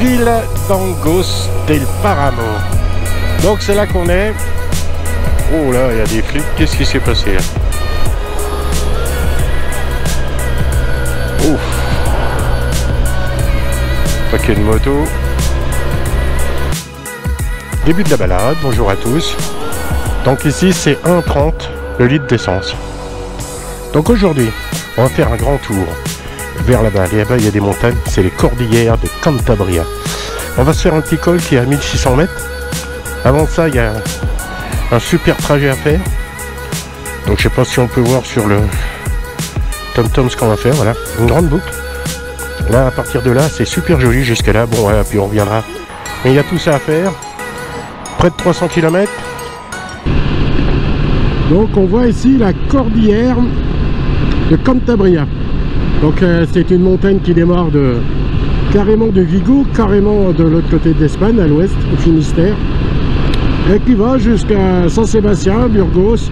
Villa d'Angos del Paramo. Donc c'est là qu'on est. Oh là, il y a des flics. Qu'est-ce qui s'est passé là? Ouf. Paquet de motos. Début de la balade, bonjour à tous. Donc ici c'est 1,30 le litre d'essence. Donc aujourd'hui, on va faire un grand tour vers là-bas. Là-bas il y a des montagnes, c'est les cordillères de Cantabria. On va se faire un petit col qui est à 1600 mètres. Avant ça, il y a un super trajet à faire. Donc je sais pas si on peut voir sur le TomTom ce qu'on va faire. Voilà, une grande boucle. Là, à partir de là, c'est super joli jusqu'à là. Bon, voilà, puis on reviendra. Mais il y a tout ça à faire. Près de 300 km. Donc on voit ici la cordillère de Cantabria. Donc c'est une montagne qui démarre carrément de Vigo, carrément de l'autre côté d'Espagne, à l'ouest, au Finistère, et qui va jusqu'à San Sébastien, Burgos.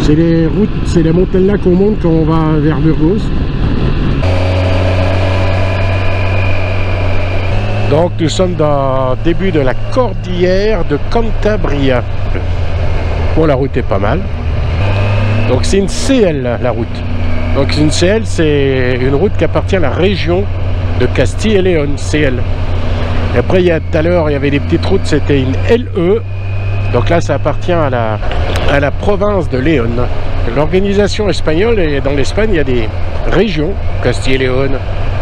C'est les routes, c'est les montagnes là qu'on monte quand on va vers Burgos. Donc nous sommes dans le début de la cordillère de Cantabria. Bon, la route est pas mal. Donc c'est une CL la route. Donc une CL, c'est une route qui appartient à la région de Castille et Léon, CL. Et après, tout à l'heure, il y avait des petites routes, c'était une LE. Donc là, ça appartient à la province de Léon. L'organisation espagnole, et dans l'Espagne, il y a des régions, Castille et Léon,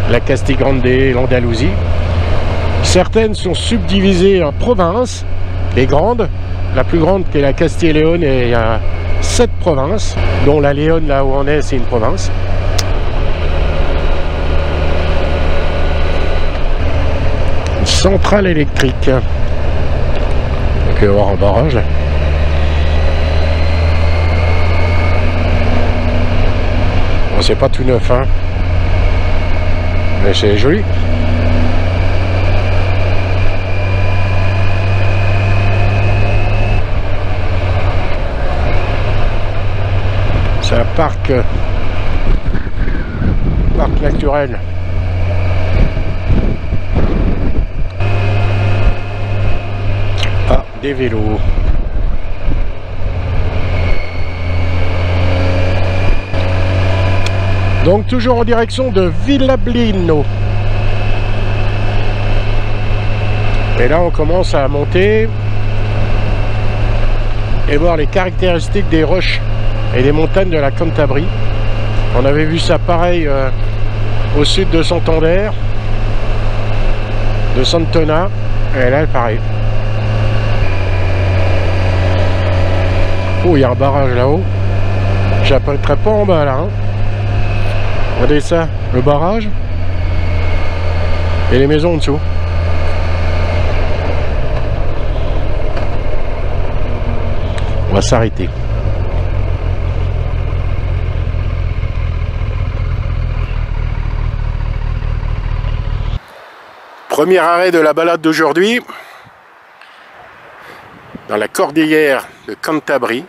la Castille Grande, l'Andalousie. Certaines sont subdivisées en provinces, les grandes. La plus grande qui est la Castille et Léon, et il y a 7 provinces, dont la Léon, là où on est, c'est une province. Une centrale électrique. Donc il va y avoir un barrage là. Bon, c'est pas tout neuf, hein, mais c'est joli. C'est un parc naturel. Ah, des vélos. Donc toujours en direction de Villablino. Et là on commence à monter et voir les caractéristiques des roches et des montagnes de la Cantabrie. On avait vu ça pareil au sud de Santander, de Santona, et là pareil. Oh, il y a un barrage là-haut. J'appellerai pas en bas là. Hein. Regardez ça, le barrage et les maisons en dessous. On va s'arrêter. Premier arrêt de la balade d'aujourd'hui, dans la cordillère de Cantabrie.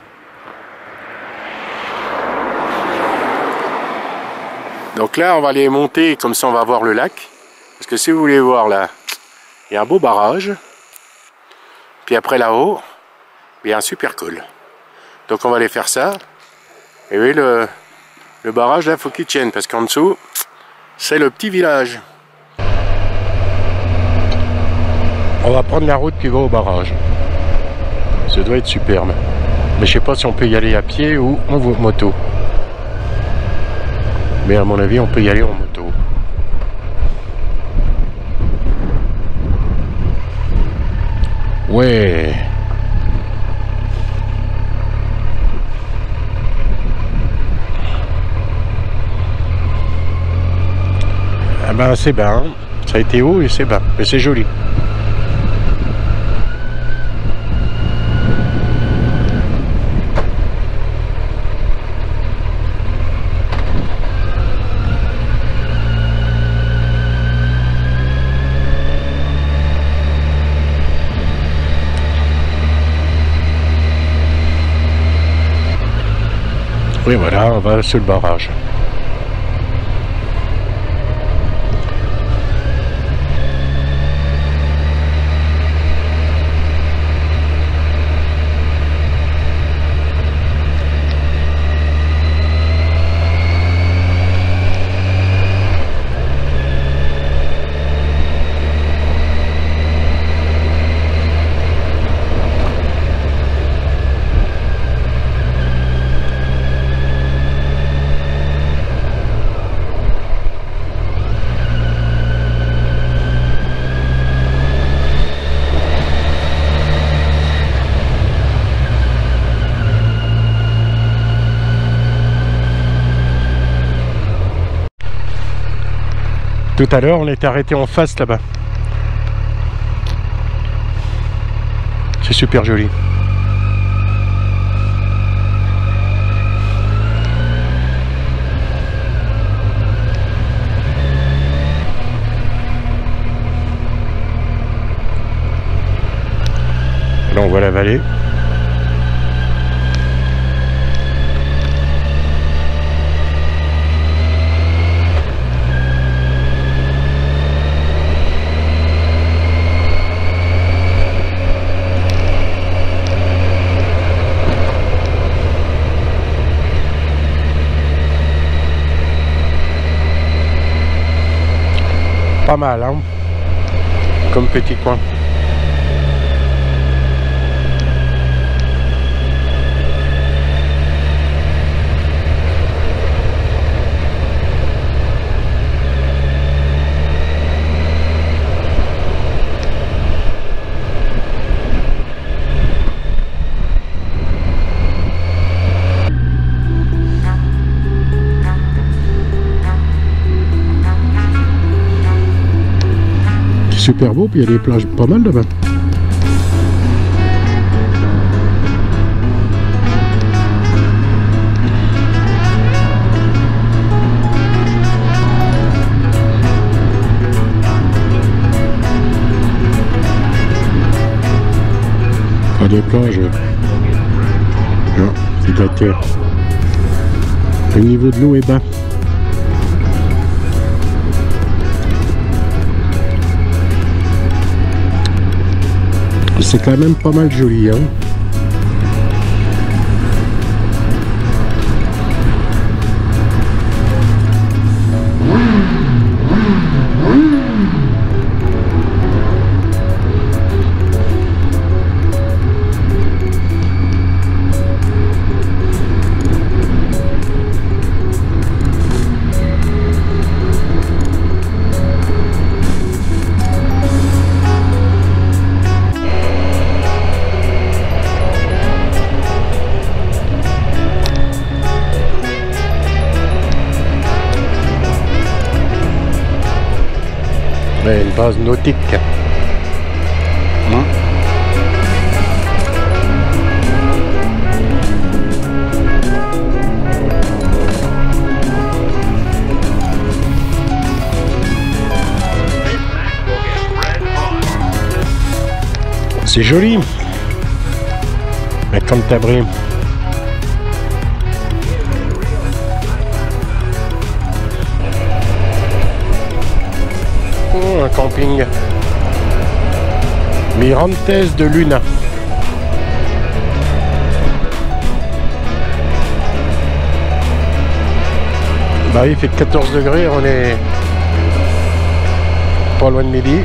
Donc là, on va aller monter, comme ça on va voir le lac. Parce que si vous voulez voir là, il y a un beau barrage. Puis après là-haut, il y a un super col. Donc on va aller faire ça. Et oui, le barrage là, il faut qu'il tienne, parce qu'en dessous, c'est le petit village. On va prendre la route qui va au barrage. Ça doit être superbe. Mais je sais pas si on peut y aller à pied ou en moto. Mais à mon avis, on peut y aller en moto. Ouais. Ah ben c'est bien. Ça a été haut et c'est bas. Mais c'est joli. Oui, voilà, on va sur le barrage. Tout à l'heure, on était arrêté en face là-bas. C'est super joli. Là, on voit la vallée. Pas mal, hein, comme petit coin. Super beau, puis il y a des plages pas mal là-bas. Pas des plages. Non, c'est de la terre. Le niveau de l'eau est bas. C'est quand même pas mal joli, hein. Une base nautique. Hein? C'est joli. La Cantabrie. Un camping Mirantes de Luna. Bah il fait 14 degrés, on est pas loin de midi.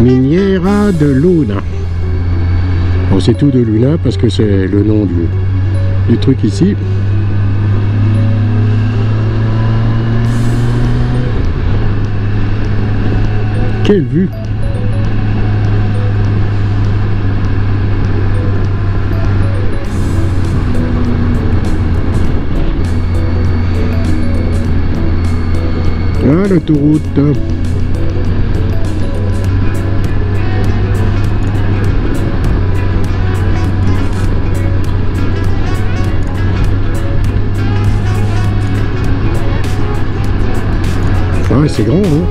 Miniera de Luna. Bon, c'est tout de Luna parce que c'est le nom du truc ici. Quelle vue! Ah, l'autoroute! Ah, c'est grand, hein?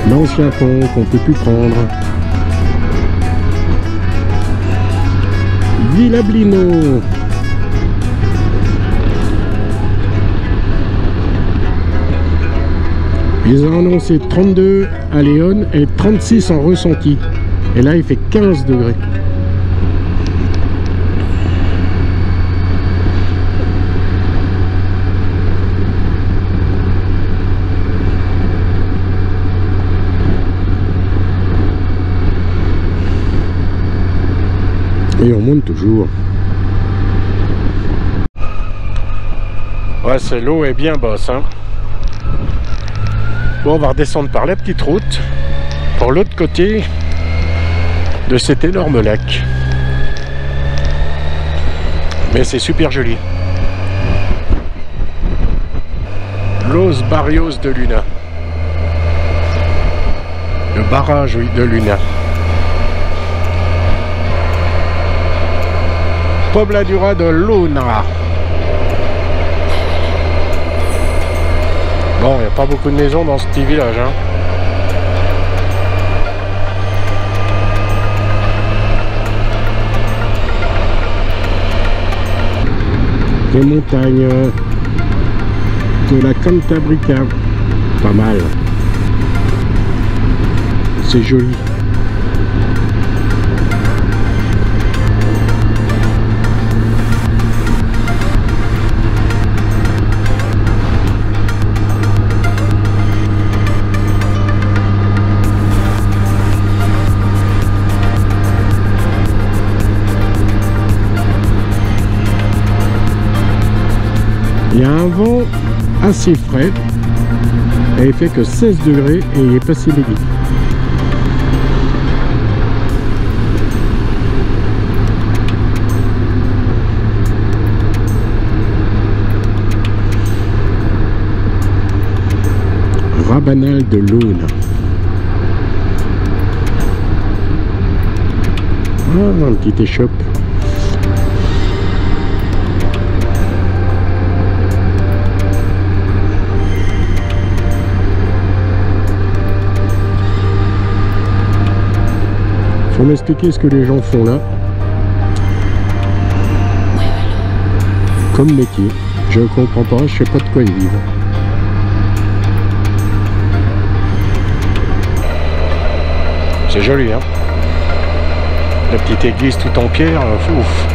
L'ancien pont qu'on ne peut plus prendre. Villablino. Ils ont annoncé 32 à Léon et 36 en ressenti. Et là, il fait 15 degrés. Et on monte toujours. Ouais, l'eau est bien basse, hein. Bon, on va redescendre par la petite route pour l'autre côté de cet énorme lac. Mais c'est super joli. Los Barrios de Luna. Le barrage, oui, de Luna. Pobladura de Luna. Bon, il n'y a pas beaucoup de maisons dans ce petit village, hein. Les montagnes de la Cantabrica. Pas mal. C'est joli. Il y a un vent assez frais et il fait que 16 degrés et il est passé midi. Rabanal de Luna. Ah, un petit échoppe. Faut m'expliquer ce que les gens font là. Comme métier. Je ne comprends pas, je sais pas de quoi ils vivent. C'est joli, hein. La petite église tout en pierre, ouf.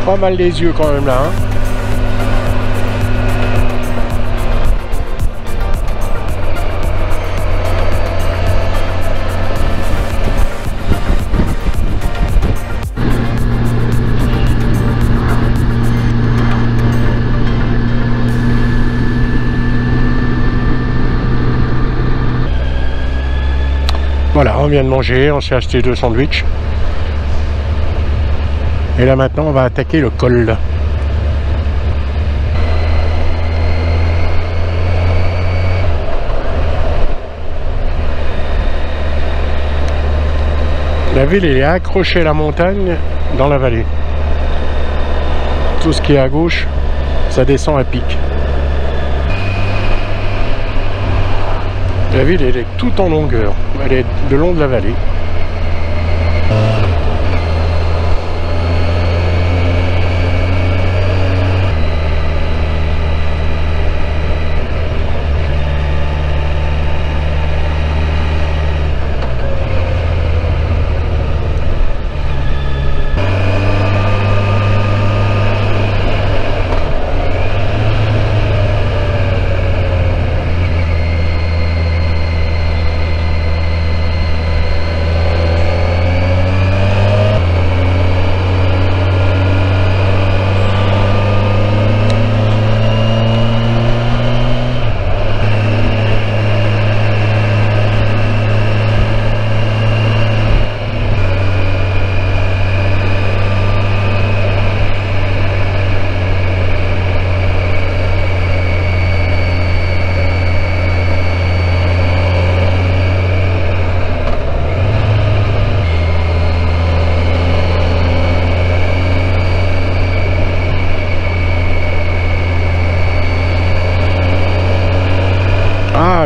Pas mal les yeux quand même là, hein. Voilà, on vient de manger, on s'est acheté 2 sandwichs. Et là maintenant on va attaquer le col. La ville est accrochée à la montagne dans la vallée. Tout ce qui est à gauche, ça descend à pic. La ville elle est tout en longueur, elle est le long de la vallée.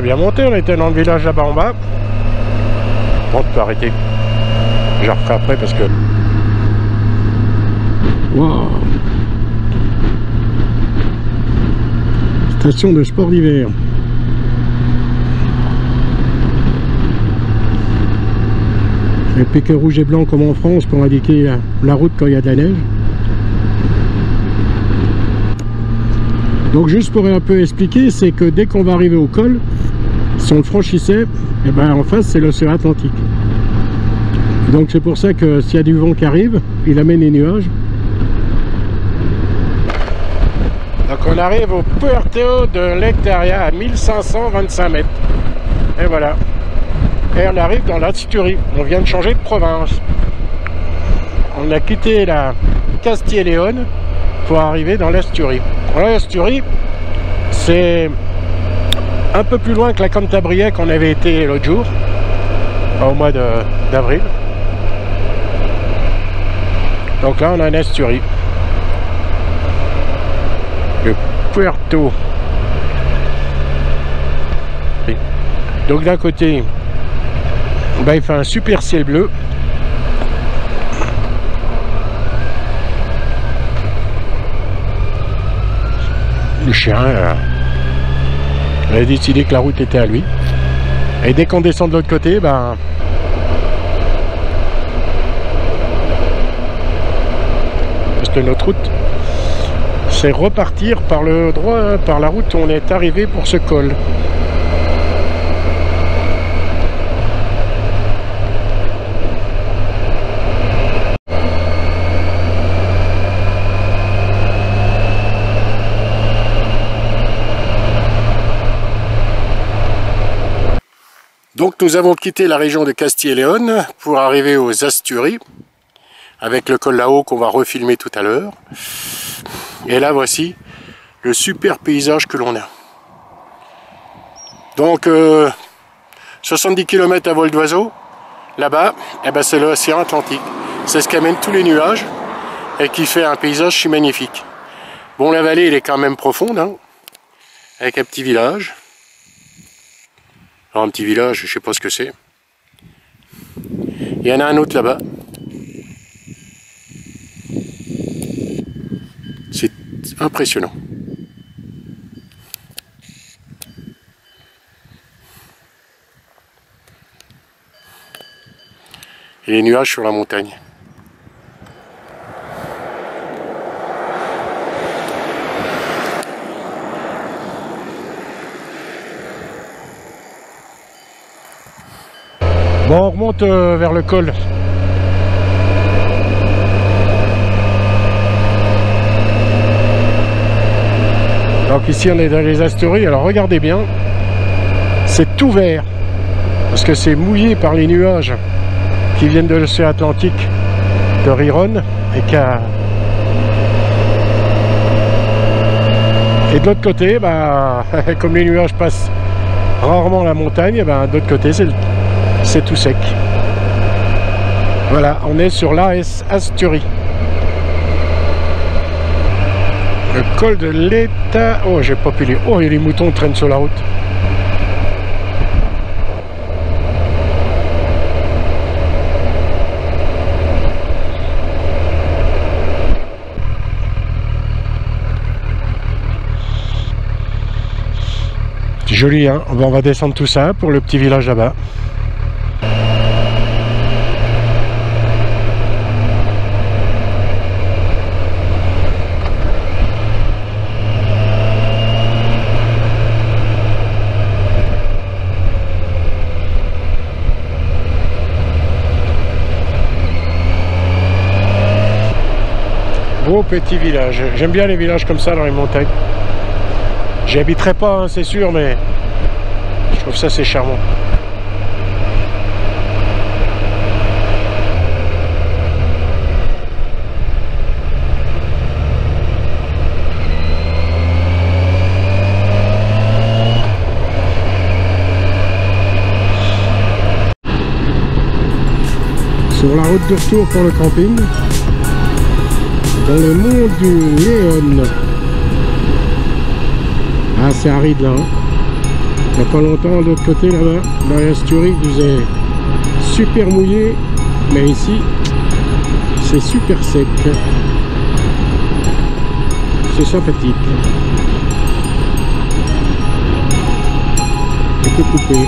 Bien monté, on était dans le village là-bas en bas. Bon, tu peux arrêter. Je referai après parce que... Wow. Station de sport d'hiver. Les piquets rouges et blancs comme en France pour indiquer la route quand il y a de la neige. Donc juste pour un peu expliquer, c'est que dès qu'on va arriver au col, si on le franchissait, et ben en face c'est l'océan Atlantique. Donc c'est pour ça que s'il y a du vent qui arrive, il amène les nuages. Donc on arrive au Puerto de Lectaria à 1525 mètres. Et voilà. Et on arrive dans l'Asturie. On vient de changer de province. On a quitté la Castille et Léon pour arriver dans l'Asturie. L'Asturie, c'est un peu plus loin que la Cantabria qu'on avait été l'autre jour, au mois d'avril. Donc là, on a une Asturie. Le Puerto. Donc d'un côté, ben, il fait un super ciel bleu. Le chien il a décidé que la route était à lui. Et dès qu'on descend de l'autre côté, ben, parce que notre route, c'est repartir par le droit, par la route où on est arrivé pour ce col. Donc nous avons quitté la région de Castille et Léon pour arriver aux Asturies, avec le col là-haut qu'on va refilmer tout à l'heure. Et là voici le super paysage que l'on a. Donc 70 km à vol d'oiseau, là-bas, eh ben, c'est l'océan Atlantique. C'est ce qui amène tous les nuages et qui fait un paysage si magnifique. Bon, la vallée elle est quand même profonde, hein, avec un petit village. Alors un petit village, je ne sais pas ce que c'est. Il y en a un autre là-bas. C'est impressionnant. Et les nuages sur la montagne. Bon, on remonte vers le col. Donc ici on est dans les Asturies. Alors regardez bien, c'est tout vert parce que c'est mouillé par les nuages qui viennent de l'océan Atlantique de Riron et de l'autre côté, bah, comme les nuages passent rarement la montagne, bah, de l'autre côté c'est tout sec. Voilà, on est sur l'AS Asturie. Le col de l'État. Oh, j'ai pas pu les. Oh, il y a les moutons qui traînent sur la route. C'est joli, hein. On va descendre tout ça pour le petit village là-bas. Beau petit village. J'aime bien les villages comme ça dans les montagnes. J'y habiterai pas, hein, c'est sûr, mais je trouve ça c'est charmant. Sur la route de retour pour le camping, dans le mont du Léon. Ah, c'est aride là. Hein. Il n'y a pas longtemps, de l'autre côté là-bas, dans l'Asturie, il faisait super mouillé, mais ici, c'est super sec. C'est sympathique. C'est tout coupé.